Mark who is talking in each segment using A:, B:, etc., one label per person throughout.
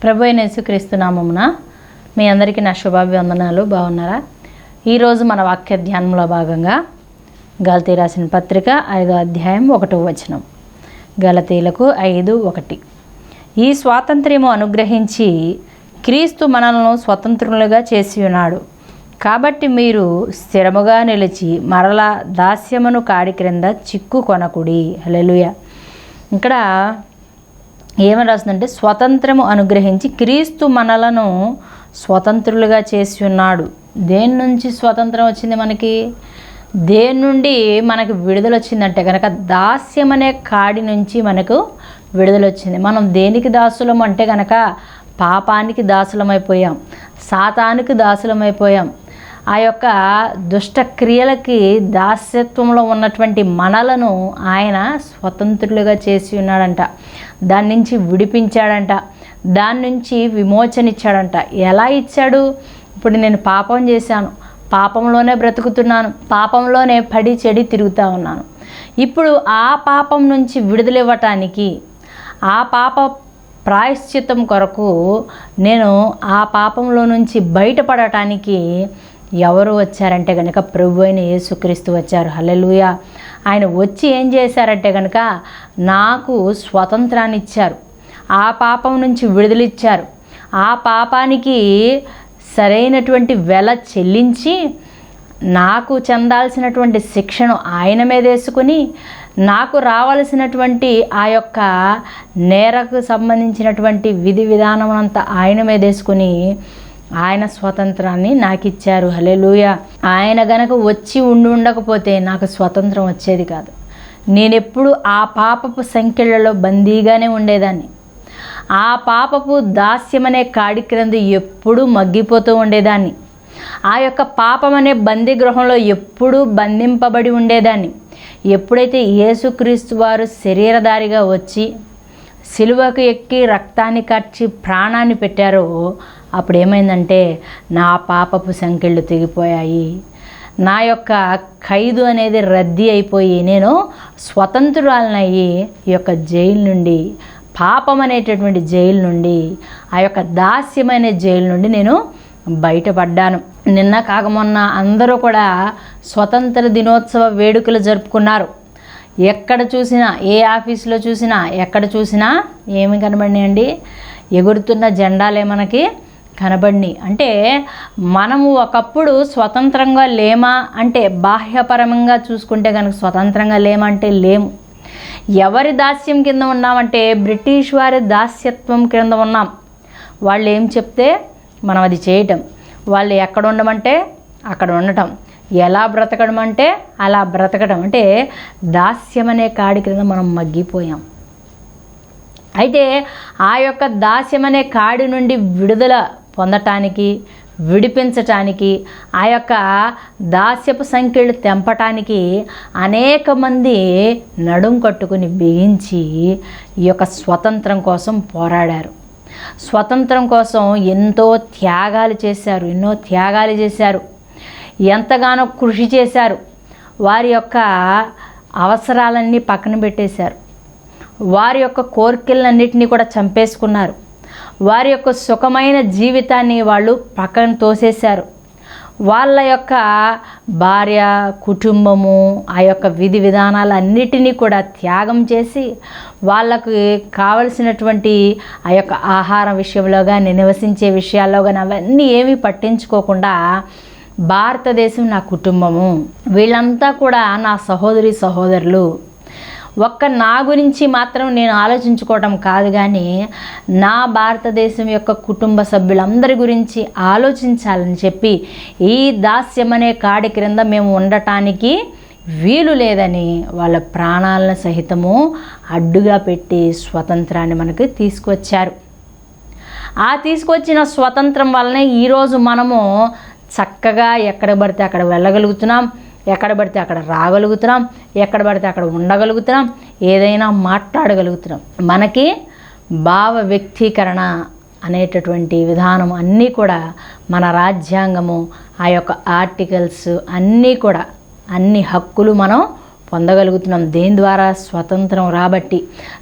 A: ప్రభు అయిన యేసుక్రీస్తు నామమున మీ అందరికీ నా శుభాభివందనాలు. బాగున్నారా? ఈరోజు మన వాక్య ధ్యానంలో భాగంగా గలతీ రాసిన పత్రిక 5వ అధ్యాయం 1వ వచనం. గలతీలకు 5:1. ఈ స్వాతంత్ర్యము అనుగ్రహించి క్రీస్తు మనలను స్వతంత్రులుగా చేసి ఉన్నాడు. కాబట్టి మీరు స్థిరముగా నిలిచి మరలా దాస్యమును కాడి క్రింద చిక్కు కొనకుడి. హల్లెలూయా. ఇక్కడ ఏమని రాస్తుందంటే, స్వతంత్రము అనుగ్రహించి క్రీస్తు మనలను స్వతంత్రులుగా చేసి ఉన్నాడు. దేని నుంచి స్వతంత్రం వచ్చింది మనకి? దేని నుండి మనకి విడుదల వచ్చిందంటే కనుక దాస్యం అనే కాడి నుంచి మనకు విడుదల వచ్చింది. మనం దేనికి దాసులం అంటే కనుక పాపానికి దాసులమైపోయాం, సాతానికి దాసులమైపోయాం. ఆ యొక్క దుష్ట క్రియలకి దాస్యత్వంలో ఉన్నటువంటి మనలను ఆయన స్వతంత్రులుగా చేసి ఉన్నాడంట. దాని నుంచి విడిపించాడంట, దాని నుంచి విమోచన ఇచ్చాడంట. ఎలా ఇచ్చాడు? ఇప్పుడు నేను పాపం చేశాను, పాపంలోనే బ్రతుకుతున్నాను, పాపంలోనే పడి చెడి తిరుగుతూ ఉన్నాను. ఇప్పుడు ఆ పాపం నుంచి విడుదలివ్వటానికి, ఆ పాప ప్రాయశ్చిత్తం కొరకు నేను ఆ పాపంలో నుంచి బయటపడటానికి ఎవరు వచ్చారంటే కనుక ప్రభు అయిన యేసుక్రీస్తు వచ్చారు. హల్లెలూయా. ఆయన వచ్చి ఏం చేశారంటే కనుక నాకు స్వతంత్రాన్ని ఇచ్చారు, ఆ పాపం నుంచి విడుదలిచ్చారు, ఆ పాపానికి సరైనటువంటి వెల చెల్లించి నాకు చెందాల్సినటువంటి శిక్షను ఆయన మీద వేసుకుని నాకు రావాల్సినటువంటి ఆ యొక్క నేరకు సంబంధించినటువంటి విధి విధానం అంతా ఆయన మీద వేసుకుని ఆయన స్వతంత్రాన్ని నాకు ఇచ్చారు. హల్లెలూయా. ఆయన గనక వచ్చి ఉండకపోతే నాకు స్వతంత్రం వచ్చేది కాదు. నేనెప్పుడు ఆ పాపపు సంఖ్యలలో బందీగానే ఉండేదాన్ని. ఆ పాపపు దాస్యమనే కాడి క్రింద ఎప్పుడూ మగ్గిపోతూ ఉండేదాన్ని. ఆ యొక్క పాపం అనే బందీ గృహంలో ఎప్పుడూ బంధింపబడి ఉండేదాన్ని. ఎప్పుడైతే యేసుక్రీస్తు వారు శరీరధారిగా వచ్చి సిలువకు ఎక్కి రక్తాన్ని కార్చి ప్రాణాన్ని పెట్టారో అప్పుడు ఏమైందంటే నా పాపపు సంకెళ్ళు తెగిపోయాయి. నా యొక్క ఖైదు అనేది రద్దీ అయిపోయి నేను స్వతంత్రురాలనయ్యి ఈ యొక్క జైలు నుండి, పాపం అనేటటువంటి జైలు నుండి, ఆ యొక్క దాస్యమైన జైలు నుండి నేను బయటపడ్డాను. నిన్న కాకమొన్న అందరూ కూడా స్వతంత్ర దినోత్సవ వేడుకలు జరుపుకున్నారు. ఎక్కడ చూసినా, ఏ ఆఫీసులో చూసినా, ఎక్కడ చూసినా ఏమి కనబడినాయండి? ఎగురుతున్న జెండాలే మనకి కనబడినాయి. అంటే మనము ఒకప్పుడు స్వతంత్రంగా లేమా అంటే, బాహ్యపరంగా చూసుకుంటే కనుక స్వతంత్రంగా లేమంటే లేము. ఎవరి దాస్యం కింద ఉన్నామంటే బ్రిటిష్ వారి దాస్యత్వం కింద ఉన్నాం. వాళ్ళు ఏం చెప్తే మనం అది చేయటం, వాళ్ళు ఎక్కడ ఉండమంటే అక్కడ ఉండటం, ఎలా బ్రతకడం అంటే అలా బ్రతకడం. అంటే దాస్యం అనే కాడి క్రింద మనం మగ్గిపోయాం. అయితే ఆ యొక్క దాస్యం అనే కాడి నుండి విడుదల పొందటానికి, విడిపించటానికి, ఆ యొక్క దాస్యపు సంఖ్యలు తెంపటానికి అనేక మంది నడుం కట్టుకుని బిగించి ఈ యొక్క స్వతంత్రం కోసం పోరాడారు. స్వతంత్రం కోసం ఎంతో త్యాగాలు చేశారు, ఎంతగానో కృషి చేశారు. వారి యొక్క అవసరాలన్నీ పక్కన పెట్టేశారు, వారి యొక్క కోరికలన్నిటినీ కూడా చంపేసుకున్నారు, వారి యొక్క సుఖమైన జీవితాన్ని వాళ్ళు పక్కన తోసేశారు. వాళ్ళ యొక్క భార్య, కుటుంబము, ఆ యొక్క విధి విధానాలన్నిటినీ కూడా త్యాగం చేసి వాళ్ళకు కావలసినటువంటి ఆ యొక్క ఆహారం విషయంలో కానీ, నివసించే విషయాల్లో కానీ అవన్నీ ఏమీ పట్టించుకోకుండా భారతదేశం నా కుటుంబము, వీళ్ళంతా కూడా నా సహోదరి సహోదరులు, ఒక్క నా గురించి మాత్రం నేను ఆలోచించుకోవటం కాదు కానీ నా భారతదేశం యొక్క కుటుంబ సభ్యులందరి గురించి ఆలోచించాలని చెప్పి ఈ దాస్యం అనే కాడి క్రింద మేము ఉండటానికి వీలు లేదని వాళ్ళ ప్రాణాలను సహితము అడ్డుగా పెట్టి స్వతంత్రాన్ని మనకు తీసుకొచ్చారు. ఆ తీసుకొచ్చిన స్వతంత్రం వల్లనే ఈరోజు మనము చక్కగా ఎక్కడ పడితే అక్కడ వెళ్ళగలుగుతున్నాం, ఎక్కడ పడితే అక్కడ రాగలుగుతున్నాం, ఎక్కడ పడితే అక్కడ ఉండగలుగుతున్నాం, ఏదైనా మాట్లాడగలుగుతున్నాం. మనకి భావ వ్యక్తీకరణ అనేటటువంటి విధానం అన్నీ కూడా మన రాజ్యాంగము, ఆ యొక్క ఆర్టికల్స్ అన్నీ కూడా, అన్ని హక్కులు మనం పొందగలుగుతున్నాం. దేని ద్వారా? స్వతంత్రం రాబట్టి.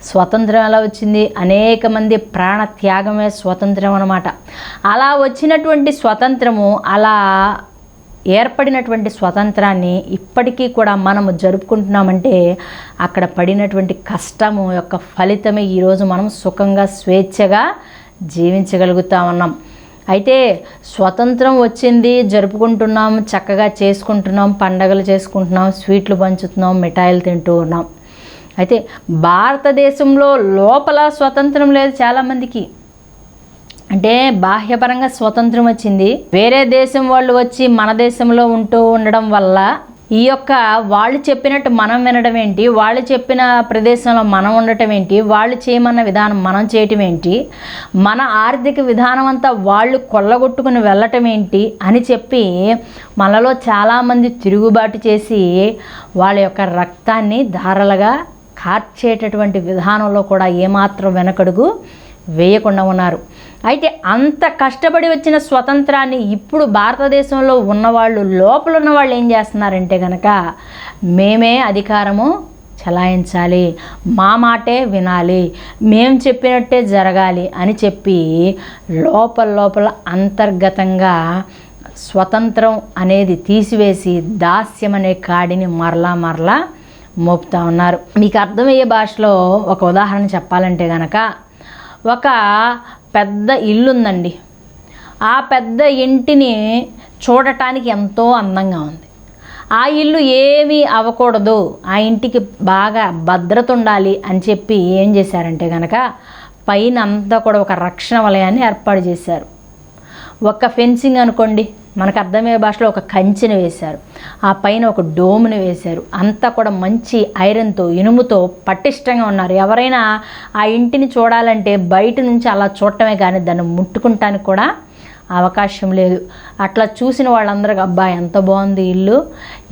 A: స్వతంత్రం ఎలా వచ్చింది? అనేక మంది ప్రాణ త్యాగమే స్వతంత్రం అన్నమాట. అలా వచ్చినటువంటి స్వతంత్రము, అలా ఏర్పడినటువంటి స్వతంత్రాన్ని ఇప్పటికీ కూడా మనము జరుపుకుంటున్నామంటే అక్కడ పడినటువంటి కష్టము యొక్క ఫలితమే ఈరోజు మనం సుఖంగా స్వేచ్ఛగా జీవించగలుగుతా ఉన్నాం. అయితే స్వతంత్రం వచ్చింది, జరుపుకుంటున్నాం, చక్కగా చేసుకుంటున్నాం, పండగలు చేసుకుంటున్నాం, స్వీట్లు పంచుతున్నాం, మిఠాయిలు తింటూ ఉన్నాం. అయితే భారతదేశంలో లోపల స్వతంత్రం లేదు చాలామందికి. అంటే బాహ్యపరంగా స్వతంత్రం వచ్చింది, వేరే దేశం వాళ్ళు వచ్చి మన దేశంలో ఉంటూ ఉండడం వల్ల ఈ యొక్క వాళ్ళు చెప్పినట్టు మనం వినడం ఏంటి, వాళ్ళు చెప్పిన ప్రదేశంలో మనం ఉండటం ఏంటి, వాళ్ళు చేయమన్న విధానం మనం చేయటం ఏంటి, మన ఆర్థిక విధానం అంతా వాళ్ళు కొల్లగొట్టుకుని వెళ్ళటం ఏంటి అని చెప్పి మనలో చాలామంది తిరుగుబాటు చేసి వాళ్ళ యొక్క రక్తాన్ని ధారలుగా కార్చేటటువంటి విధానంలో కూడా ఏమాత్రం వెనకడుగు వేయకుండా ఉన్నారు. అయితే అంత కష్టపడి వచ్చిన స్వతంత్రాన్ని ఇప్పుడు భారతదేశంలో ఉన్నవాళ్ళు, లోపల ఉన్న వాళ్ళు ఏం చేస్తున్నారంటే కనుక మేమే అధికారము చలాయించాలి, మా మాటే వినాలి, మేము చెప్పినట్టే జరగాలి అని చెప్పి లోపల అంతర్గతంగా స్వతంత్రం అనేది తీసివేసి దాస్యం అనే కాడిని మరలా మోపుతా ఉన్నారు. మీకు అర్థమయ్యే భాషలో ఒక ఉదాహరణ చెప్పాలంటే కనుక, ఒక పెద్ద ఇల్లు ఉందండి. ఆ పెద్ద ఇంటిని చూడటానికి ఎంతో అందంగా ఉంది. ఆ ఇల్లు ఏమీ అవ్వకూడదు, ఆ ఇంటికి బాగా భద్రత ఉండాలి అని చెప్పి ఏం చేశారంటే కనుక పైన అంతా కూడా ఒక రక్షణ వలయాన్ని ఏర్పాటు చేశారు. ఒక ఫెన్సింగ్ అనుకోండి, మనకు అర్థమయ్యే భాషలో ఒక కంచెని వేశారు, ఆ పైన ఒక డోమ్ని వేశారు. అంతా కూడా మంచి ఐరన్తో, ఇనుముతో పటిష్టంగా ఉన్నారు. ఎవరైనా ఆ ఇంటిని చూడాలంటే బయట నుంచి అలా చూడటమే కానీ దాన్ని ముట్టుకుంటానికి కూడా అవకాశం లేదు. అట్లా చూసిన వాళ్ళందరికీ అబ్బా ఎంత బాగుంది ఇల్లు,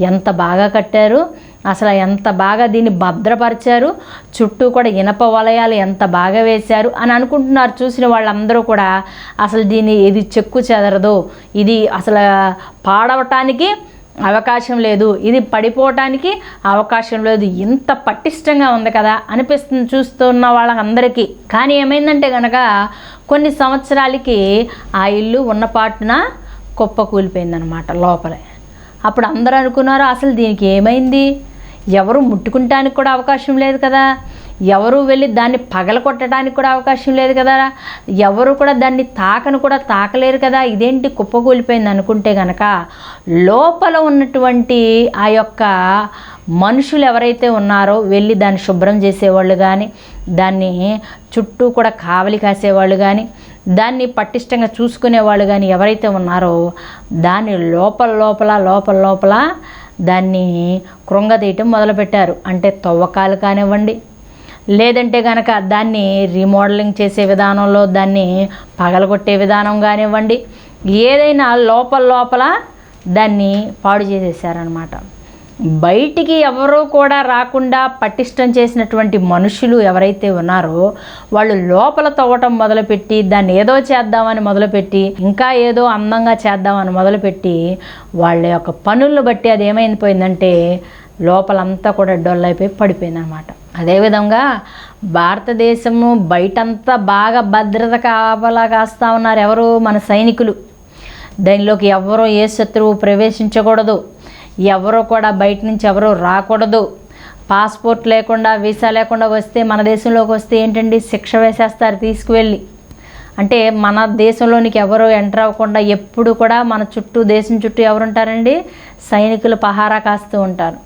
A: ఎంత బాగా కట్టారు, అసలు ఎంత బాగా దీన్ని భద్రపరిచారు, చుట్టూ కూడా ఇనప వలయాలు ఎంత బాగా వేశారు అని అనుకుంటున్నారు. చూసిన వాళ్ళందరూ కూడా అసలు దీన్ని ఇది చెక్కు చెదరదు, ఇది అసలు పాడవటానికి అవకాశం లేదు, ఇది పడిపోవటానికి అవకాశం లేదు, ఇంత పటిష్టంగా ఉంది కదా అనిపిస్తుంది చూస్తున్న వాళ్ళందరికీ. కానీ ఏమైందంటే కనుక కొన్ని సంవత్సరాలకి ఆ ఇల్లు ఉన్నపాటున కుప్ప కూలిపోయిందనమాట లోపలే. అప్పుడు అందరూ అనుకున్నారు అసలు దీనికి ఏమైంది, ఎవరు ముట్టుకుంటానికి కూడా అవకాశం లేదు కదా, ఎవరు వెళ్ళి దాన్ని పగలకొట్టడానికి కూడా అవకాశం లేదు కదా, ఎవరు కూడా దాన్ని తాకలేరు కదా, ఇదేంటి కుప్పకూలిపోయింది అనుకుంటే కనుక లోపల ఉన్నటువంటి ఆ యొక్క మనుషులు ఎవరైతే ఉన్నారో వెళ్ళి దాన్ని శుభ్రం చేసేవాళ్ళు కానీ, దాన్ని చుట్టూ కూడా కావలి కాసేవాళ్ళు కానీ, దాన్ని పటిష్టంగా చూసుకునేవాళ్ళు కానీ ఎవరైతే ఉన్నారో దాన్ని లోపల దాన్ని కృంగదీయటం మొదలుపెట్టారు. అంటే తవ్వకాలు కానివ్వండి, లేదంటే కనుక దాన్ని రీమోడలింగ్ చేసే విధానంలో దాన్ని పగలగొట్టే విధానం కానివ్వండి, ఏదైనా లోపల దాన్ని పాడు చేసేసారనమాట. బయటికి ఎవరూ కూడా రాకుండా పటిష్టం చేసినటువంటి మనుషులు ఎవరైతే ఉన్నారో వాళ్ళు లోపల తవ్వటం మొదలుపెట్టి దాన్ని ఏదో చేద్దామని మొదలుపెట్టి, ఇంకా ఏదో అందంగా చేద్దామని మొదలుపెట్టి వాళ్ళ యొక్క పనులను బట్టి అది ఏమైపోయిందంటే లోపలంతా కూడా డొల్లైపోయి పడిపోయిందనమాట. అదేవిధంగా భారతదేశము బయటంతా బాగా భద్రత కాపలా కాస్తూ ఉన్నారు ఎవరు? మన సైనికులు. దానిలోకి ఎవరో ఏ శత్రువు ప్రవేశించకూడదు, ఎవరో కూడా బయట నుంచి ఎవరో రాకూడదు, పాస్పోర్ట్ లేకుండా వీసా లేకుండా వస్తే మన దేశంలోకి వస్తే ఏంటండి శిక్ష వేసేస్తారు తీసుకువెళ్ళి. అంటే మన దేశంలోనికి ఎవరో ఎంటర్ అవ్వకుండా ఎప్పుడు కూడా మన చుట్టూ దేశం చుట్టూ ఎవరు ఉంటారండి? సైనికులు పహారా కాస్తూ ఉంటారు.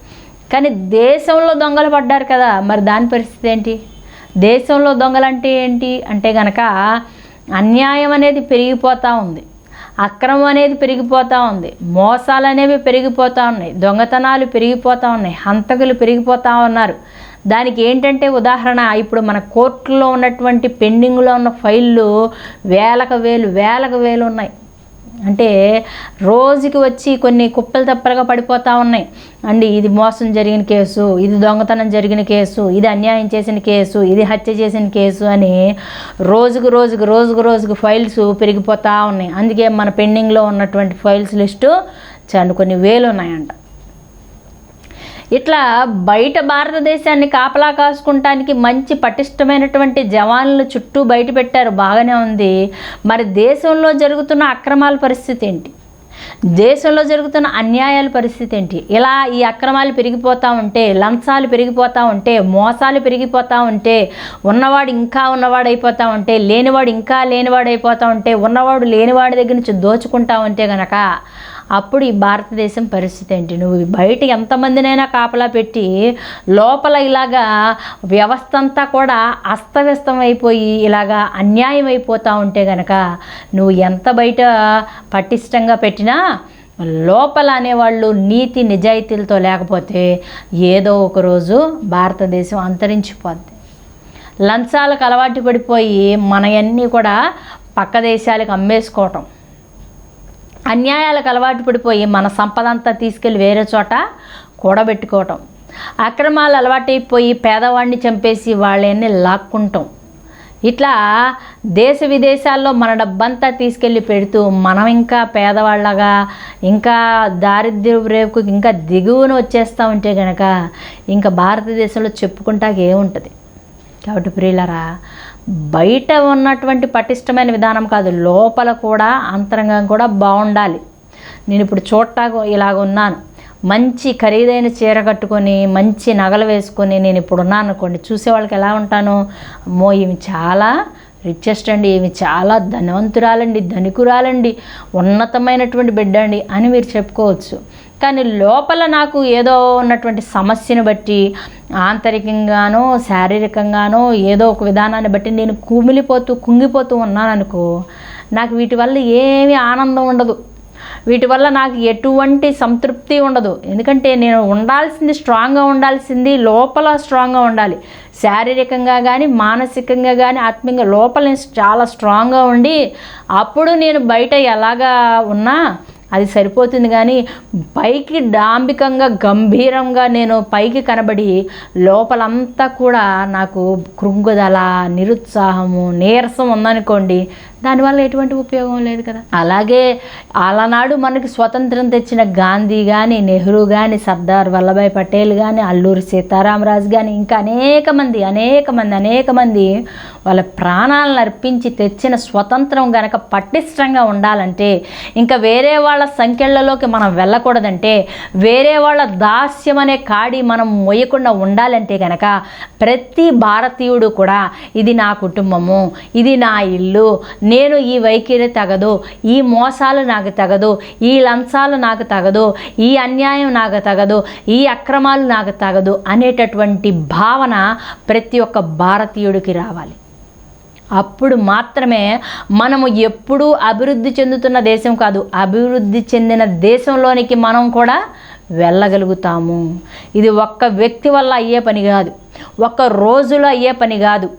A: కానీ దేశంలో దొంగలు పడ్డారు కదా, మరి దాని పరిస్థితి ఏంటి? దేశంలో దొంగలు అంటే ఏంటి అంటే కనుక అన్యాయం అనేది పెరిగిపోతూ ఉంది, అక్రమం అనేది పెరిగిపోతూ ఉంది, మోసాలు అనేవి పెరిగిపోతూ ఉన్నాయి, దొంగతనాలు పెరిగిపోతూ ఉన్నాయి, హంతకులు పెరిగిపోతూ ఉన్నారు. దానికి ఏంటంటే ఉదాహరణ, ఇప్పుడు మన కోర్టులో ఉన్నటువంటి పెండింగ్లో ఉన్న ఫైళ్ళు వేలకు వేలు ఉన్నాయి. అంటే రోజుకి వచ్చి కొన్ని కుప్పలు తప్పలుగా పడిపోతూ ఉన్నాయి అండి. ఇది మోసం జరిగిన కేసు, ఇది దొంగతనం జరిగిన కేసు, ఇది అన్యాయం చేసిన కేసు, ఇది హత్య చేసిన కేసు అని రోజుకు ఫైల్స్ పెరిగిపోతూ ఉన్నాయి. అందుకే మన పెండింగ్లో ఉన్నటువంటి ఫైల్స్ లిస్టు కొన్ని వేలు ఉన్నాయంట. ఇట్లా బయట భారతదేశాన్ని కాపలా కాసుకుంటానికి మంచి పటిష్టమైనటువంటి జవాన్లు చుట్టూ బయట పెట్టారు, బాగానే ఉంది. మరి దేశంలో జరుగుతున్న అక్రమాల పరిస్థితి ఏంటి? దేశంలో జరుగుతున్న అన్యాయాల పరిస్థితి ఏంటి? ఇలా ఈ అక్రమాలు పెరిగిపోతూ ఉంటే, లంచాలు పెరిగిపోతూ ఉంటే, మోసాలు పెరిగిపోతూ ఉంటే, ఉన్నవాడు ఇంకా ఉన్నవాడు అయిపోతూ ఉంటే, లేనివాడు ఇంకా లేనివాడు అయిపోతూ ఉంటే, ఉన్నవాడు లేనివాడి దగ్గర నుంచి దోచుకుంటా ఉంటే గనక అప్పుడు ఈ భారతదేశం పరిస్థితి ఏంటి? నువ్వు బయట ఎంతమందినైనా కాపలా పెట్టి లోపల ఇలాగా వ్యవస్థ అంతా కూడా అస్తవ్యస్తం అయిపోయి ఇలాగా అన్యాయం అయిపోతూ ఉంటే గనక నువ్వు ఎంత బయట పటిష్టంగా పెట్టినా లోపల అనేవాళ్ళు నీతి నిజాయితీలతో లేకపోతే ఏదో ఒకరోజు భారతదేశం అంతరించిపోద్ది. లంచాలకు అలవాటు పడిపోయి మనయన్నీ కూడా పక్క దేశాలకు అమ్మేసుకోవటం, అన్యాయాలకు అలవాటు పడిపోయి మన సంపద అంతా తీసుకెళ్ళి వేరే చోట కూడబెట్టుకోవటం, అక్రమాలు అలవాటైపోయి పేదవాడిని చంపేసి వాళ్ళని లాక్కుంటాం. ఇట్లా దేశ విదేశాల్లో మన డబ్బంతా తీసుకెళ్ళి పెడుతూ మనం ఇంకా పేదవాళ్ళగా ఇంకా దారిద్ర్య రేపుకు ఇంకా దిగువన వచ్చేస్తూ ఉంటే కనుక ఇంకా భారతదేశంలో చెప్పుకుంటాక ఏముంటుంది? కాబట్టి ప్రియులారా, బయట ఉన్నటువంటి పటిష్టమైన విధానం కాదు, లోపల కూడా అంతరంగం కూడా బాగుండాలి. నేను ఇప్పుడు చూడటాకు ఇలాగ ఉన్నాను, మంచి ఖరీదైన చీర కట్టుకొని మంచి నగలు వేసుకొని నేను ఇప్పుడు ఉన్నాను అనుకోండి, చూసేవాళ్ళకి ఎలా ఉంటాను? అమ్మో ఈమె చాలా రిచెస్ట్ అండి, ఈమె చాలా ధనవంతురాలండి, ధనికురాలండి, ఉన్నతమైనటువంటి బిడ్డ అండి అని మీరు చెప్పుకోవచ్చు. కానీ లోపల నాకు ఏదో ఉన్నటువంటి సమస్యను బట్టి ఆంతరికంగానో శారీరకంగానో ఏదో ఒక విధానాన్ని బట్టి నేను కుంగిపోతూ ఉన్నాను అనుకో, నాకు వీటి వల్ల ఏమీ ఆనందం ఉండదు, వీటి వల్ల నాకు ఎటువంటి సంతృప్తి ఉండదు. ఎందుకంటే నేను ఉండాల్సింది స్ట్రాంగ్గా ఉండాల్సింది లోపల స్ట్రాంగ్గా ఉండాలి. శారీరకంగా కానీ మానసికంగా కానీ ఆత్మీయంగా లోపల నేను చాలా స్ట్రాంగ్గా ఉండి అప్పుడు నేను బయట ఎలాగా ఉన్నా అది సరిపోతుంది. కానీ పైకి డాంబికంగా గంభీరంగా నేను పైకి కనబడి లోపలంతా కూడా నాకు కృంగుదల, నిరుత్సాహము, నీరసం ఉందనుకోండి, దానివల్ల ఎటువంటి ఉపయోగం లేదు కదా. అలాగే ఆలనాడు మనకి స్వతంత్రం తెచ్చిన గాంధీ కానీ, నెహ్రూ కానీ, సర్దార్ వల్లభాయ్ పటేల్ కానీ, అల్లూరి సీతారామరాజు కానీ ఇంకా అనేక మంది వాళ్ళ ప్రాణాలను అర్పించి తెచ్చిన స్వతంత్రం గనక పటిష్టంగా ఉండాలంటే, ఇంకా వేరే వాళ్ళ సంఖ్యలలోకి మనం వెళ్ళకూడదంటే, వేరే వాళ్ళ దాస్యం అనే కాడి మనం మొయ్యకుండా ఉండాలంటే గనక ప్రతి భారతీయుడు కూడా ఇది నా కుటుంబము, ఇది నా ఇల్లు, నేను ఈ వైఖరి తగదు, ఈ మోసాలు నాకు తగదు, ఈ లంచాలు నాకు తగదు, ఈ అన్యాయం నాకు తగదు, ఈ అక్రమాలు నాకు తగదు అనేటటువంటి భావన ప్రతి ఒక్క భారతీయుడికి రావాలి. అప్పుడు మాత్రమే మనము ఎప్పుడూ అభివృద్ధి చెందుతున్న దేశం కాదు, అభివృద్ధి చెందిన దేశంలోనికి మనం కూడా వెళ్ళగలుగుతాము. ఇది ఒక్క వ్యక్తి వల్ల అయ్యే పని కాదు, ఒక్క రోజులో అయ్యే పని కాదు,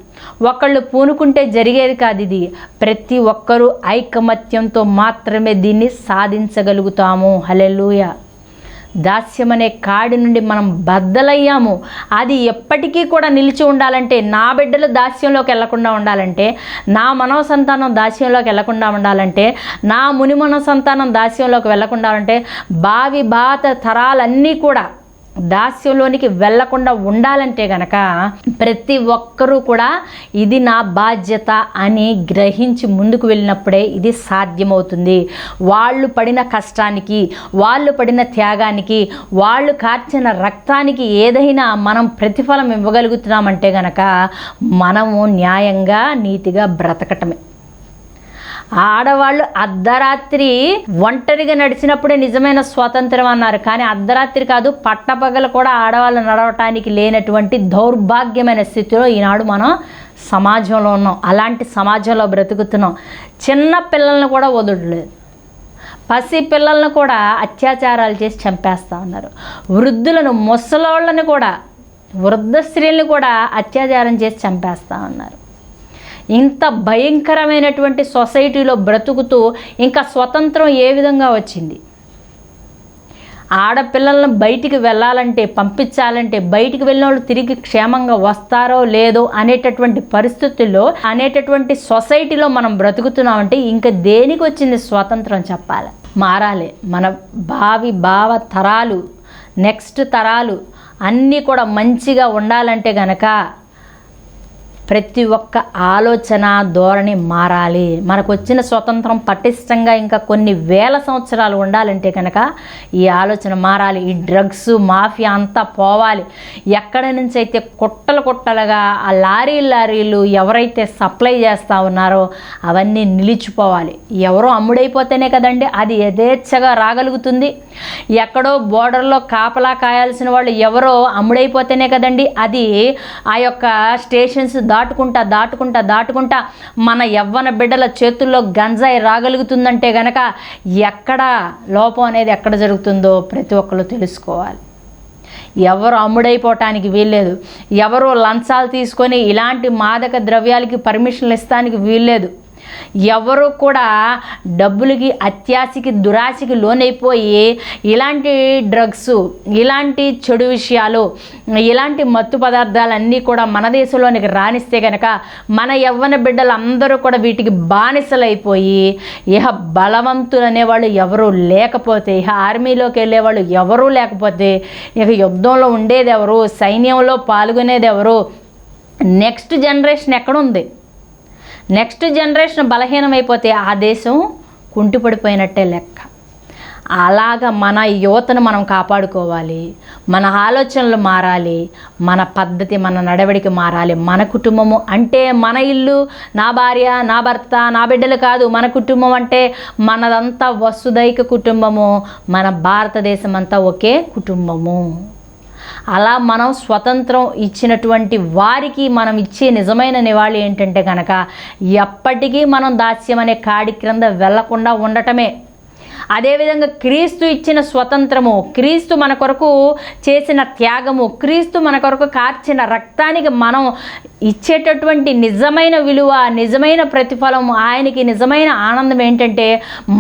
A: ఒకళ్ళు పూనుకుంటే జరిగేది కాదు. ఇది ప్రతి ఒక్కరూ ఐకమత్యంతో మాత్రమే దీన్ని సాధించగలుగుతాము. హల్లెలూయా. దాస్యం అనే కాడి నుండి మనం బద్దలయ్యాము. అది ఎప్పటికీ కూడా నిలిచి ఉండాలంటే, నా బిడ్డలు దాస్యంలోకి వెళ్లకుండా ఉండాలంటే, నా మనవ సంతానం దాస్యంలోకి వెళ్లకుండా ఉండాలంటే, నా ముని మనవ సంతానం దాస్యంలోకి వెళ్లకుండా ఉంటే, భావి భారత తరాలన్నీ కూడా దాస్యంలోనికి వెళ్లకుండా ఉండాలంటే గనక ప్రతి ఒక్కరూ కూడా ఇది నా బాధ్యత అని గ్రహించి ముందుకు వెళ్ళినప్పుడే ఇది సాధ్యమవుతుంది. వాళ్ళు పడిన కష్టానికి, వాళ్ళు పడిన త్యాగానికి, వాళ్ళు కార్చిన రక్తానికి ఏదైనా మనం ప్రతిఫలం ఇవ్వగలుగుతున్నామంటే గనక మనము న్యాయంగా నీతిగా బ్రతకటమే. ఆడవాళ్ళు అర్ధరాత్రి ఒంటరిగా నడిచినప్పుడే నిజమైన స్వాతంత్రం అన్నారు. కానీ అర్ధరాత్రి కాదు, పట్టపగలు కూడా ఆడవాళ్ళు నడవటానికి లేనటువంటి దౌర్భాగ్యమైన స్థితిలో ఈనాడు మనం సమాజంలో ఉన్నాం. అలాంటి సమాజంలో బ్రతుకుతున్నాం. చిన్న పిల్లల్ని కూడా వదలలేదు, పసి పిల్లలను కూడా అత్యాచారాలు చేసి చంపేస్తూ ఉన్నారు. వృద్ధులను, ముసలోళ్ళని కూడా, వృద్ధ స్త్రీలను కూడా అత్యాచారం చేసి చంపేస్తూ ఉన్నారు. ఇంత భయంకరమైనటువంటి సొసైటీలో బ్రతుకుతూ ఇంకా స్వతంత్రం ఏ విధంగా వచ్చింది? ఆడపిల్లలను బయటికి వెళ్ళాలంటే, పంపించాలంటే, బయటికి వెళ్ళిన వాళ్ళు తిరిగి క్షేమంగా వస్తారో లేదో అనేటటువంటి పరిస్థితుల్లో, అనేటటువంటి సొసైటీలో మనం బ్రతుకుతున్నామంటే ఇంకా దేనికి వచ్చింది స్వాతంత్రం? చెప్పాలి, మారాలి. మన భావ తరాలు, నెక్స్ట్ తరాలు అన్నీ కూడా మంచిగా ఉండాలంటే గనక ప్రతి ఒక్క ఆలోచన ధోరణి మారాలి. మనకు వచ్చిన స్వతంత్రం పటిష్టంగా ఇంకా కొన్ని వేల సంవత్సరాలు ఉండాలంటే కనుక ఈ ఆలోచన మారాలి. ఈ డ్రగ్స్ మాఫియా అంతా పోవాలి. ఎక్కడి నుంచి అయితే కుట్టలుగా ఆ లారీలు ఎవరైతే సప్లై చేస్తూ ఉన్నారో అవన్నీ నిలిచిపోవాలి. ఎవరో అమ్ముడైపోతేనే కదండి అది యథేచ్ఛగా రాగలుగుతుంది. ఎక్కడో బోర్డర్లో కాపలా కాయాల్సిన వాళ్ళు ఎవరో అమ్ముడైపోతేనే కదండి అది ఆ యొక్క స్టేషన్స్ దాటుకుంటా మన యవ్వన బిడ్డల చేతుల్లో గంజాయి రాగలుగుతుందంటే గనక ఎక్కడ లోపం అనేది ఎక్కడ జరుగుతుందో ప్రతి ఒక్కరు తెలుసుకోవాలి. ఎవరు అమ్ముడైపోవటానికి వీల్లేదు. ఎవరు లంచాలు తీసుకొని ఇలాంటి మాదక ద్రవ్యాలకి పర్మిషన్లు ఇస్తానికి వీల్లేదు. ఎవరు కూడా డబ్బులకి అత్యాశకి దురాశకి లోనైపోయి ఇలాంటి డ్రగ్స్ ఇలాంటి చెడు విషయాలు ఇలాంటి మత్తు పదార్థాలన్నీ కూడా మన దేశంలోనికి రానిస్తే కనుక మన యవ్వన బిడ్డలందరూ కూడా వీటికి బానిసలైపోయి ఇహ బలవంతులు అనేవాళ్ళు ఎవరు లేకపోతే ఇహ ఆర్మీలోకి వెళ్ళేవాళ్ళు ఎవరూ లేకపోతే ఇక యుద్ధంలో ఉండేది ఎవరు, సైన్యంలో పాల్గొనేది ఎవరు, నెక్స్ట్ జనరేషన్ ఎక్కడుంది? నెక్స్ట్ జనరేషన్ బలహీనమైపోతే ఆ దేశం కుంటిపడిపోయినట్టే లెక్క. అలాగా మన యువతను మనం కాపాడుకోవాలి. మన ఆలోచనలు మారాలి. మన పద్ధతి మన నడవడికి మారాలి. మన కుటుంబము అంటే మన ఇల్లు, నా భార్య, నా భర్త, నా బిడ్డలు కాదు. మన కుటుంబం అంటే మనదంతా వసుదైక కుటుంబము. మన భారతదేశం అంతా ఒకే కుటుంబము. అలా మనం స్వతంత్రం ఇచ్చినటువంటి వారికి మనం ఇచ్చే నిజమైన నివాళి ఏంటంటే కనుక ఎప్పటికీ మనం దాస్యం అనే కాడి క్రింద వెళ్లకుండా ఉండటమే. అదేవిధంగా క్రీస్తు ఇచ్చిన స్వతంత్రము, క్రీస్తు మన కొరకు చేసిన త్యాగము, క్రీస్తు మన కొరకు కార్చిన రక్తానికి మనం ఇచ్చేటటువంటి నిజమైన విలువ, నిజమైన ప్రతిఫలం, ఆయనకి నిజమైన ఆనందం ఏంటంటే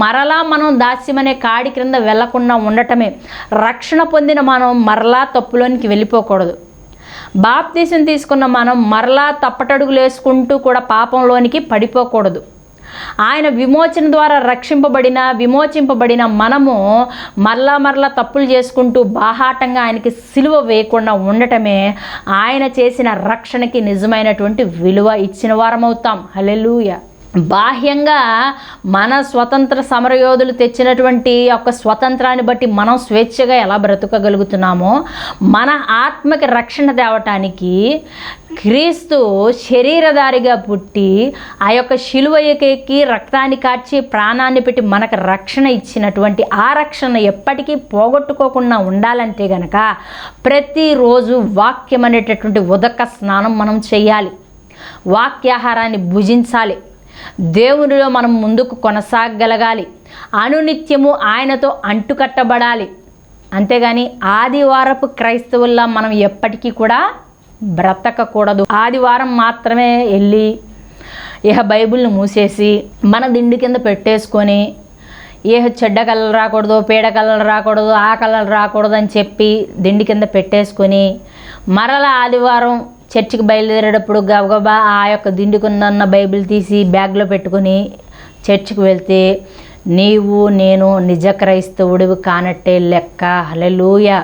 A: మరలా మనం దాస్యం అనే కాడి క్రింద వెళ్లకుండా ఉండటమే. రక్షణ పొందిన మనం మరలా తప్పులోనికి వెళ్ళిపోకూడదు. బాప్తీసం తీసుకున్న మనం మరలా తప్పటడుగులు వేసుకుంటూ కూడా పాపంలోనికి పడిపోకూడదు. ఆయన విమోచన ద్వారా విమోచింపబడిన మనము మరలా తప్పులు చేసుకుంటూ బాహాటంగా ఆయనకి సిలువ వేయకుండా ఉండటమే ఆయన చేసిన రక్షణకి నిజమైనటువంటి విలువ ఇచ్చిన వారమవుతాం. హల్లెలూయా. బాహ్యంగా మన స్వతంత్ర సమరయోధులు తెచ్చినటువంటి ఒక స్వతంత్రాన్ని బట్టి మనం స్వేచ్ఛగా ఎలా బ్రతకగలుగుతున్నామో మన ఆత్మకి రక్షణ తేవటానికి క్రీస్తు శరీరధారిగా పుట్టి ఆ యొక్క శిలువ ఎక్కి రక్తాన్ని కార్చి ప్రాణాన్ని పెట్టి మనకు రక్షణ ఇచ్చినటువంటి ఆ రక్షణ ఎప్పటికీ పోగొట్టుకోకుండా ఉండాలంటే గనక ప్రతిరోజు వాక్యం అనేటటువంటి ఉదక స్నానం మనం చేయాలి. వాక్యాహారాన్ని భుజించాలి. దేవునిలో మనం ముందుకు కొనసాగగలగాలి. అనునిత్యము ఆయనతో అంటుకట్టబడాలి. అంతేగాని ఆదివారపు క్రైస్తవుల్లా మనం ఎప్పటికీ కూడా బ్రతకకూడదు. ఆదివారం మాత్రమే వెళ్ళి ఇహ బైబిల్ని మూసేసి మన దిండు కింద పెట్టేసుకొని చెడ్డ కళలు రాకూడదు, పీడ కళలు రాకూడదు, ఆ కళలు రాకూడదు అని చెప్పి దిండి కింద పెట్టేసుకొని మరలా ఆదివారం చర్చికి బయలుదేరేటప్పుడు గబగబా ఆ యొక్క దిండుకున్న బైబిల్ తీసి బ్యాగ్లో పెట్టుకొని చర్చికి వెళ్తే నీవు నేను నిజ క్రైస్తవుడివి కానట్టే లెక్క. హల్లెలూయా.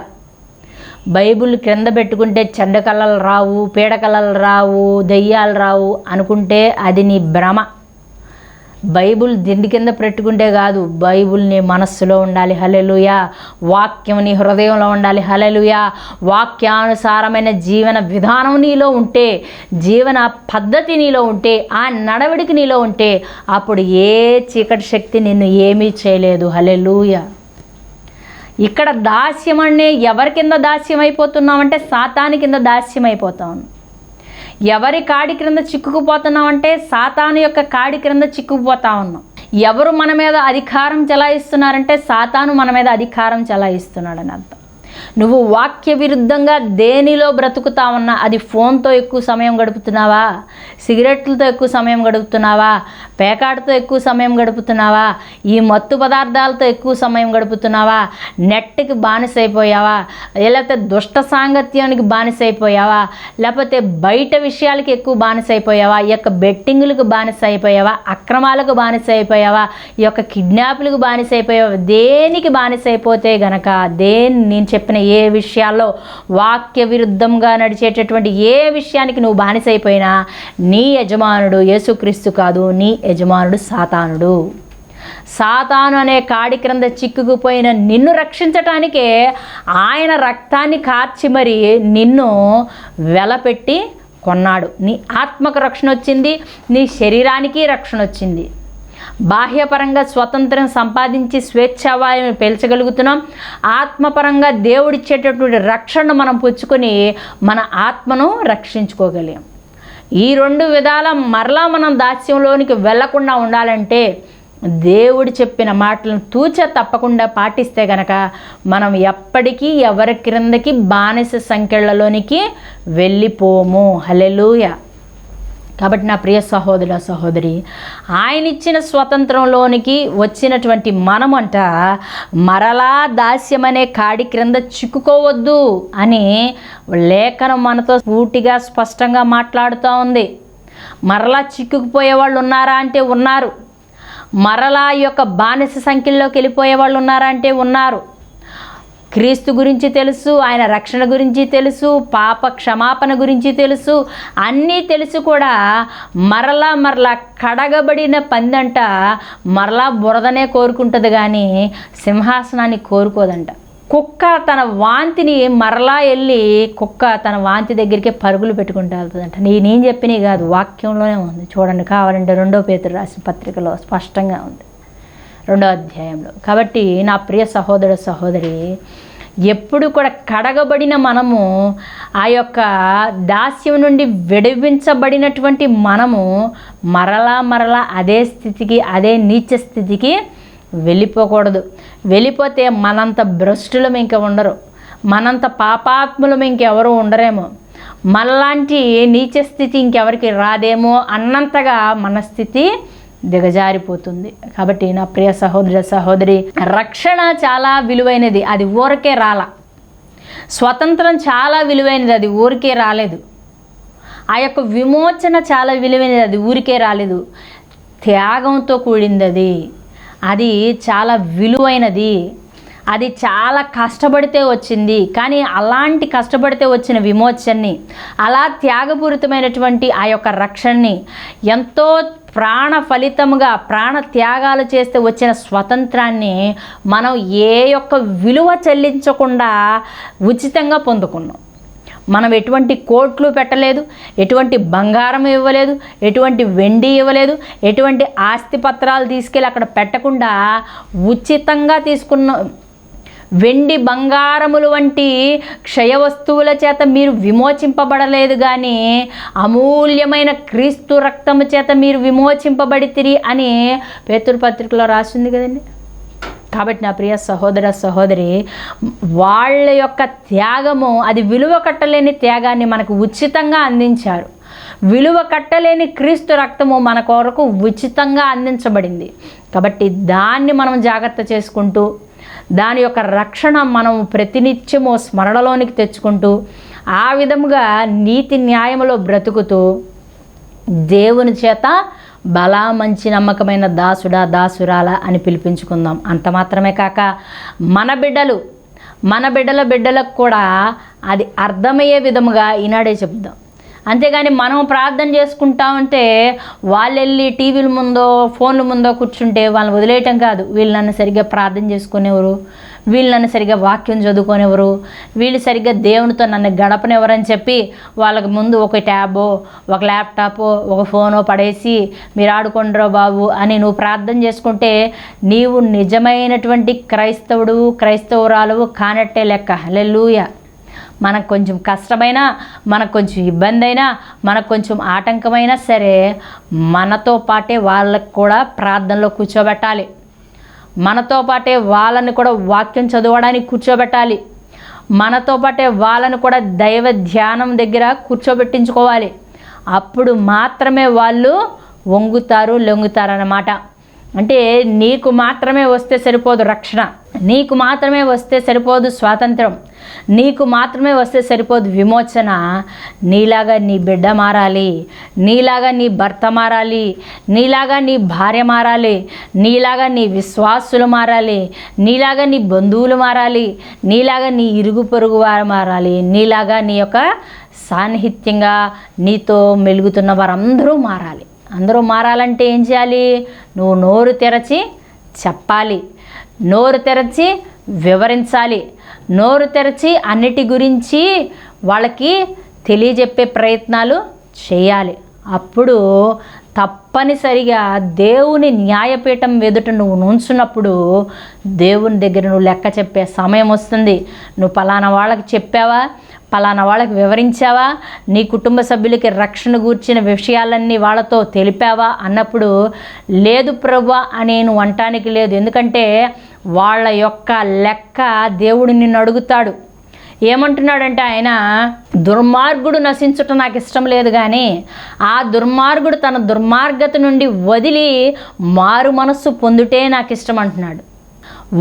A: బైబిల్ క్రింద పెట్టుకుంటే చెడ్డ కళలు రావు, పీడ కళలు రావు, దెయ్యాలు రావు అనుకుంటే అది నీ భ్రమ. బైబుల్ దిండి కింద పెట్టుకుంటే కాదు, బైబుల్ నీ మనస్సులో ఉండాలి. హల్లెలూయా. వాక్యం నీ హృదయంలో ఉండాలి. హల్లెలూయా. వాక్యానుసారమైన జీవన విధానం నీలో ఉంటే, జీవన పద్ధతి నీలో ఉంటే, ఆ నడవడికి నీలో ఉంటే అప్పుడు ఏ చీకటి శక్తి నిన్ను ఏమీ చేయలేదు. హల్లెలూయా. ఇక్కడ దాస్యం అనే ఎవరి కింద దాస్యం అయిపోతున్నామంటే సాతాను కింద దాస్యం అయిపోతాం. ఎవరి కాడి క్రింద చిక్కుకుపోతున్నామంటే సాతాను యొక్క కాడి క్రింద చిక్కుకుపోతా ఉన్నాం. ఎవరు మన మీద అధికారం చెలాయిస్తున్నారంటే సాతాను మన మీద అధికారం చెలాయిస్తున్నాడని అర్థం. నువ్వు వాక్య విరుద్ధంగా దేనిలో బ్రతుకుతా ఉన్నా, అది ఫోన్తో ఎక్కువ సమయం గడుపుతున్నావా, సిగరెట్లతో ఎక్కువ సమయం గడుపుతున్నావా, పేకాడుతో ఎక్కువ సమయం గడుపుతున్నావా? ఈ మత్తు పదార్థాలతో ఎక్కువ సమయం గడుపుతున్నావా? నెట్కి బానిస అయిపోయావా? లేకపోతే దుష్ట సాంగత్యానికి బానిస అయిపోయావా? లేకపోతే బయట విషయాలకి ఎక్కువ బానిస అయిపోయావా? ఈ యొక్క బెట్టింగులకు బానిస అయిపోయావా? అక్రమాలకు బానిస అయిపోయావా? ఈ యొక్క కిడ్నాపులకు బానిస అయిపోయావా? దేనికి బానిస అయిపోతే గనక నేను చెప్పిన ఏ విషయాల్లో వాక్య విరుద్ధంగా నడిచేటటువంటి ఏ విషయానికి నువ్వు బానిస అయిపోయినా నీ యజమానుడు యేసుక్రీస్తు కాదు, నీ యజమానుడు సాతాను అనే కాడి క్రింద చిక్కుకుపోయిన నిన్ను రక్షించటానికే ఆయన రక్తాన్ని కార్చి మరి నిన్ను వెలపెట్టి కొన్నాడు. నీ ఆత్మకు రక్షణ వచ్చింది, నీ శరీరానికి రక్షణ వచ్చింది. బాహ్యపరంగా స్వతంత్రం సంపాదించి స్వేచ్ఛావాయువుని పీల్చగలుగుతున్నాం. ఆత్మపరంగా దేవుడిచ్చేటటువంటి రక్షణను మనం పుచ్చుకొని మన ఆత్మను రక్షించుకోగలిగాం. ఈ రెండు విధాల మరలా మనం దాస్యంలోనికి వెళ్లకుండా ఉండాలంటే దేవుడు చెప్పిన మాటలను తూచ తప్పకుండా పాటిస్తే గనక మనం ఎప్పటికీ ఎవరి క్రిందకి బానిస సంకెళ్లలోనికి వెళ్ళిపోము. హల్లెలూయా. కాబట్టి నా ప్రియ సహోదర సహోదరి, ఆయన ఇచ్చిన స్వతంత్రంలోనికి వచ్చినటువంటి మనమంట మరలా దాస్యమనే కాడి క్రింద చిక్కుకోవద్దు అని లేఖనం మనతో పూర్తిగా స్పష్టంగా మాట్లాడుతూ ఉంది. మరలా చిక్కుకుపోయే వాళ్ళు ఉన్నారా అంటే ఉన్నారు. మరలా ఈ యొక్క బానిస సంఖ్యలోకి వెళ్ళిపోయే వాళ్ళు ఉన్నారా అంటే ఉన్నారు. క్రీస్తు గురించి తెలుసు, ఆయన రక్షణ గురించి తెలుసు, పాప క్షమాపణ గురించి తెలుసు, అన్నీ తెలుసు కూడా మరలా కడగబడిన పందంట మరలా బురదనే కోరుకుంటుంది కానీ సింహాసనాన్ని కోరుకోదంట. కుక్క తన వాంతిని మరలా వెళ్ళి తన వాంతి దగ్గరికి పరుగులు పెట్టుకుంటూ వెళ్తుందంట. నేను చెప్పినవి కాదు, వాక్యంలోనే ఉంది. చూడండి, కావాలంటే 2 పేతురు రాసిన పత్రికలో స్పష్టంగా ఉంది, 2వ అధ్యాయంలో. కాబట్టి నా ప్రియ సహోదర సహోదరి, ఎప్పుడు కూడా కడగబడిన మనము, ఆ యొక్క దాస్యం నుండి విడిపించబడినటువంటి మనము మరలా అదే స్థితికి, అదే నీచ స్థితికి వెళ్ళిపోకూడదు. వెళ్ళిపోతే మనంత భ్రష్టులం ఇంకా ఉండరు, మనంత పాపాత్ములం ఇంకెవరు ఉండరేమో, మనలాంటి నీచ స్థితి ఇంకెవరికి రాదేమో అన్నంతగా మన స్థితి దిగజారిపోతుంది. కాబట్టి నా ప్రియ సహోదర సహోదరి, రక్షణ చాలా విలువైనది, అది ఊరికే రాలా. స్వతంత్రం చాలా విలువైనది, అది ఊరికే రాలేదు. ఆ యొక్క విమోచన చాలా విలువైనది, అది ఊరికే రాలేదు. త్యాగంతో కూడింది, అది చాలా విలువైనది, అది చాలా కష్టపడితే వచ్చింది. కానీ అలాంటి కష్టపడితే వచ్చిన విమోచనని, అలా త్యాగపూరితమైనటువంటి ఆ యొక్క రక్షణని, ఎంతో ప్రాణ ఫలితముగా ప్రాణ త్యాగాలు చేస్తే వచ్చిన స్వతంత్రాన్ని మనం ఏ యొక్క విలువ చెల్లించకుండా ఉచితంగా పొందుకున్నాం. మనం ఎటువంటి కోట్లు పెట్టలేదు, ఎటువంటి బంగారం ఇవ్వలేదు, ఎటువంటి వెండి ఇవ్వలేదు, ఎటువంటి ఆస్తి పత్రాలు తీసుకెళ్ళి అక్కడ పెట్టకుండా ఉచితంగా తీసుకున్న వెండి బంగారములు వంటి క్షయ వస్తువుల చేత మీరు విమోచింపబడలేదు, కానీ అమూల్యమైన క్రీస్తు రక్తము చేత మీరు విమోచింపబడితిరి అని పేతురు పత్రికలో రాసింది కదండి. కాబట్టి నా ప్రియ సహోదర సహోదరి, వాళ్ళ యొక్క త్యాగము, అది విలువ కట్టలేని త్యాగాన్ని మనకు ఉచితంగా అందించారు. విలువ కట్టలేని క్రీస్తు రక్తము మన కొరకు ఉచితంగా అందించబడింది. కాబట్టి దాన్ని మనం జాగ్రత్త చేసుకుంటూ, దాని యొక్క రక్షణ మనం ప్రతినిత్యము స్మరణలోనికి తెచ్చుకుంటూ, ఆ విధముగా నీతి న్యాయములో బ్రతుకుతూ దేవుని చేత బలా మంచి నమ్మకమైన దాసుడా దాసురాల అని పిలిపించుకుందాం. అంత మాత్రమే కాక మన బిడ్డలకు కూడా అది అర్థమయ్యే విధముగా ఈనాడే చెప్దాం. అంతేగాని మనం ప్రార్థన చేసుకుంటా ఉంటే వాళ్ళు వెళ్ళి టీవీల ముందో ఫోన్ల ముందో కూర్చుంటే వాళ్ళని వదిలేయటం కాదు. వీళ్ళు నన్ను సరిగ్గా ప్రార్థన చేసుకునేవారు, వీళ్ళు నన్ను సరిగ్గా వాక్యం చదువుకునేవారు, వీళ్ళు సరిగ్గా దేవునితో నన్ను గడపనివ్వరని చెప్పి వాళ్ళకి ముందు ఒక ట్యాబో, ఒక ల్యాప్టాపో, ఒక ఫోనో పడేసి మీరు ఆడుకుంటారో బాబు అని నువ్వు ప్రార్థన చేసుకుంటే నీవు నిజమైనటువంటి క్రైస్తవురాలు కానట్టే లెక్క. హల్లెలూయా. మనకు కొంచెం కష్టమైనా, మనకు కొంచెం ఇబ్బంది అయినా, మనకు కొంచెం ఆటంకమైనా సరే మనతో పాటే వాళ్ళకు కూడా ప్రార్థనలో కూర్చోబెట్టాలి. మనతో పాటే వాళ్ళని కూడా వాక్యం చదవడానికి కూర్చోబెట్టాలి. మనతో పాటే వాళ్ళని కూడా దైవ ధ్యానం దగ్గర కూర్చోబెట్టించుకోవాలి. అప్పుడు మాత్రమే వాళ్ళు వంగుతారు, లొంగుతారు అన్నమాట. అంటే నీకు మాత్రమే వస్తే సరిపోదు రక్షణ, నీకు మాత్రమే వస్తే సరిపోదు స్వాతంత్రం, నీకు మాత్రమే వస్తే సరిపోదు విమోచన. నీలాగా నీ బిడ్డ మారాలి, నీలాగా నీ భర్త మారాలి, నీలాగా నీ భార్య మారాలి, నీలాగా నీ విశ్వాసులు మారాలి, నీలాగా నీ బంధువులు మారాలి, నీలాగా నీ ఇరుగు పొరుగు వారు మారాలి, నీలాగా నీ యొక్క సాన్నిహిత్యంగా నీతో మెలుగుతున్న వారందరూ మారాలి. అందరూ మారాలంటే ఏం చేయాలి? నువ్వు నోరు తెరచి చెప్పాలి, నోరు తెరచి వివరించాలి, నోరు తెరచి అన్నిటి గురించి వాళ్ళకి తెలియజెప్పే ప్రయత్నాలు చేయాలి. అప్పుడు తప్పనిసరిగా దేవుని న్యాయపీఠం ఎదుట నువ్వు నుంచున్నప్పుడు దేవుని దగ్గర నువ్వు లెక్క చెప్పే సమయం వస్తుంది. నువ్వు పలానా వాళ్ళకి చెప్పావా, పలానా వాళ్ళకి వివరించావా, నీ కుటుంబ సభ్యులకి రక్షణ గూర్చిన విషయాలన్నీ వాళ్ళతో తెలిపావా అన్నప్పుడు లేదు ప్రభువా అని నువ్వు అంటానికి లేదు. ఎందుకంటే వాళ్ళ యొక్క లెక్క దేవుడు నిన్ను అడుగుతాడు. ఏమంటున్నాడంటే ఆయన, దుర్మార్గుడు నశించుట నాకు ఇష్టం లేదు, కానీ ఆ దుర్మార్గుడు తన దుర్మార్గత నుండి వదిలి మారు మనస్సు పొందుటే నాకు ఇష్టం అంటున్నాడు.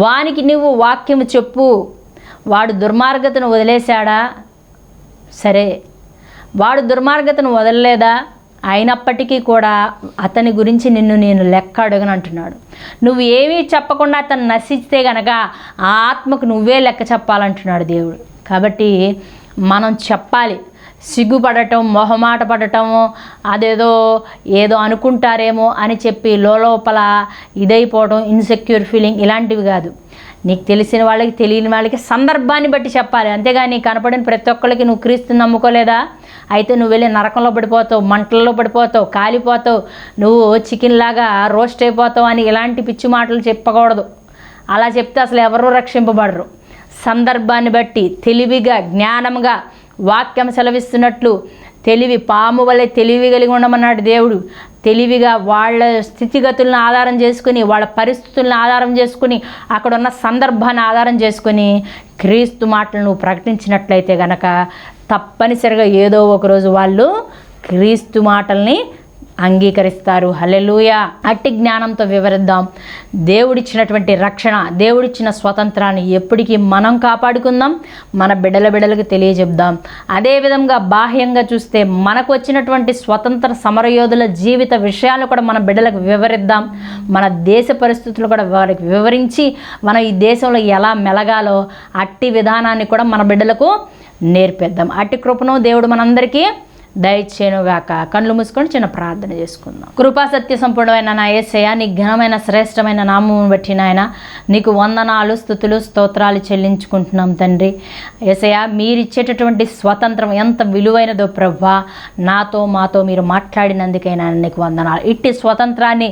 A: వానికి నువ్వు వాక్యము చెప్పు. వాడు దుర్మార్గతను వదిలేశాడా? సరే, వాడు దుర్మార్గతను వదలలేదా? అయినప్పటికీ కూడా అతని గురించి నిన్ను నేను లెక్క అడగను అంటున్నాడు. నువ్వు ఏమీ చెప్పకుండా అతను నశిస్తే గనక ఆ ఆత్మకు నువ్వే లెక్క చెప్పాలంటున్నాడు దేవుడు. కాబట్టి మనం చెప్పాలి. సిగ్గుపడటం, మొహమాట పడటము, ఏదో అనుకుంటారేమో అని చెప్పి లోపల ఇదైపోవడం, ఇన్సెక్యూర్ ఫీలింగ్ ఇలాంటివి కాదు. నీకు తెలిసిన వాళ్ళకి, తెలియని వాళ్ళకి సందర్భాన్ని బట్టి చెప్పాలి. అంతేగాని కనపడిన ప్రతి ఒక్కరికి నువ్వు క్రీస్తుని నమ్ముకోలేదా, అయితే నువ్వు వెళ్ళి నరకంలో పడిపోతావు, మంటల్లో పడిపోతావు, కాలిపోతావు, నువ్వు చికెన్ లాగా రోస్ట్ అయిపోతావు అని ఇలాంటి పిచ్చి మాటలు చెప్పకూడదు. అలా చెప్తే అసలు ఎవరూ రక్షింపబడరు. సందర్భాన్ని బట్టి తెలివిగా, జ్ఞానంగా వాక్యం సెలవిస్తున్నట్లు తెలివి, పాము వలె తెలివి కలిగి ఉండమన్నాడు దేవుడు. తెలివిగా వాళ్ళ స్థితిగతులను ఆధారం చేసుకుని, వాళ్ళ పరిస్థితులను ఆధారం చేసుకుని, అక్కడ ఉన్న సందర్భాన్ని ఆధారం చేసుకుని క్రీస్తు మాటలను నువ్వు ప్రకటించినట్లయితే గనక తప్పనిసరిగా ఏదో ఒకరోజు వాళ్ళు క్రీస్తు మాటల్ని అంగీకరిస్తారు. హల్లెలూయా. అట్టి జ్ఞానంతో వివరిద్దాం. దేవుడిచ్చినటువంటి రక్షణ, దేవుడిచ్చిన స్వతంత్రాన్ని ఎప్పటికీ మనం కాపాడుకుందాం, మన బిడ్డలకు తెలియజెప్దాం. అదేవిధంగా బాహ్యంగా చూస్తే మనకు వచ్చినటువంటి స్వతంత్ర సమరయోధుల జీవిత విషయాలు కూడా మన బిడ్డలకు వివరిద్దాం. మన దేశ పరిస్థితులు కూడా వారికి వివరించి మనం ఈ దేశంలో ఎలా మెలగాలో అట్టి విధానాన్ని కూడా మన బిడ్డలకు నేర్పిద్దాం. అట్టి కృపను దేవుడు మనందరికీ దయచేయునుగాక. కళ్ళు మూసుకొని చిన్న ప్రార్థన చేసుకుందాం. కృపా సత్య సంపూర్ణమైన నా యేసయ్య, నీ ఘనమైన శ్రేష్టమైన నామమును బట్టి నాయన నీకు వందనాలు, స్తుతులు, స్తోత్రాలు చెల్లించుకుంటున్నాం తండ్రి. యేసయ్య, మీరిచ్చేటటువంటి స్వతంత్రం ఎంత విలువైనదో ప్రభువా, నాతో మాతో మీరు మాట్లాడినందుకైనా నీకు వందనాలు. ఇట్టి స్వతంత్రాన్ని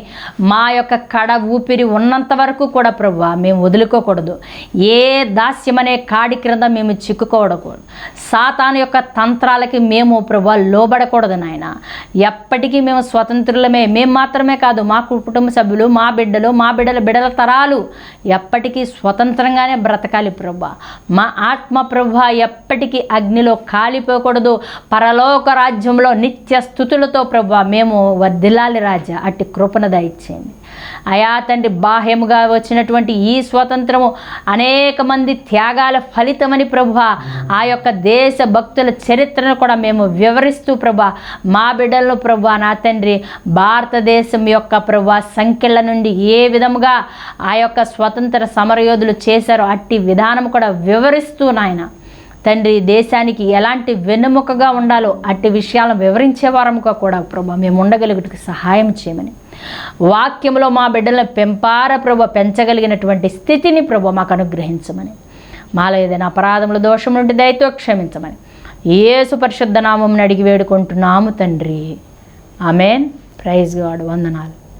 A: మా యొక్క కడ ఊపిరి ఉన్నంత వరకు కూడా ప్రభువా మేము వదులుకోకూడదు. ఏ దాస్యమనే కాడి క్రింద మేము చిక్కుకోకూడదు. సాతాను యొక్క తంత్రాలకి మేము ప్రభువా లోబడకూడదు నాయన. ఎప్పటికీ మేము స్వతంత్రులమే. మేము మాత్రమే కాదు, మా కుటుంబ సభ్యులు, మా బిడ్డలు, మా బిడ్డల తరాలు ఎప్పటికీ స్వతంత్రంగానే బ్రతకాలి ప్రభువా. మా ఆత్మ ప్రభువా ఎప్పటికీ అగ్నిలో కాలిపోకూడదు. పరలోక రాజ్యంలో నిత్య స్తుతులతో ప్రభువా మేము వర్ధిల్లాలి రాజా. అట్టి కృపను దయచేయండి అయా తండ్రి. బాహ్యముగా వచ్చినటువంటి ఈ స్వతంత్రము అనేక మంది త్యాగాల ఫలితమని ప్రభువా ఆ యొక్క దేశ భక్తుల చరిత్రను కూడా మేము వివరిస్తూ ప్రభా మా బిడ్డలను ప్రభా నా తండ్రి భారతదేశం యొక్క ప్రభా సంఖ్యల నుండి ఏ విధముగా ఆ యొక్క స్వతంత్ర సమరయోధులు చేశారో అట్టి విధానం కూడా వివరిస్తూ నాయన తండ్రి దేశానికి ఎలాంటి వెన్నెముకగా ఉండాలో అట్టి విషయాలను వివరించే వారముగా కూడా ప్రభా మేము ఉండగలుగుటకు సహాయం చేయమని, వాక్యంలో మా బిడ్డలను పెంచగలిగినటువంటి స్థితిని ప్రభా మాకు అనుగ్రహించమని, మాలో ఏదైనా అపరాధముల దోషం నుండి దయతో క్షమించమని యేసు పరిశుద్ధ నామమున అడిగి వేడుకుంటున్నాము తండ్రి. ఆమేన్. Praise god. వందనాలు.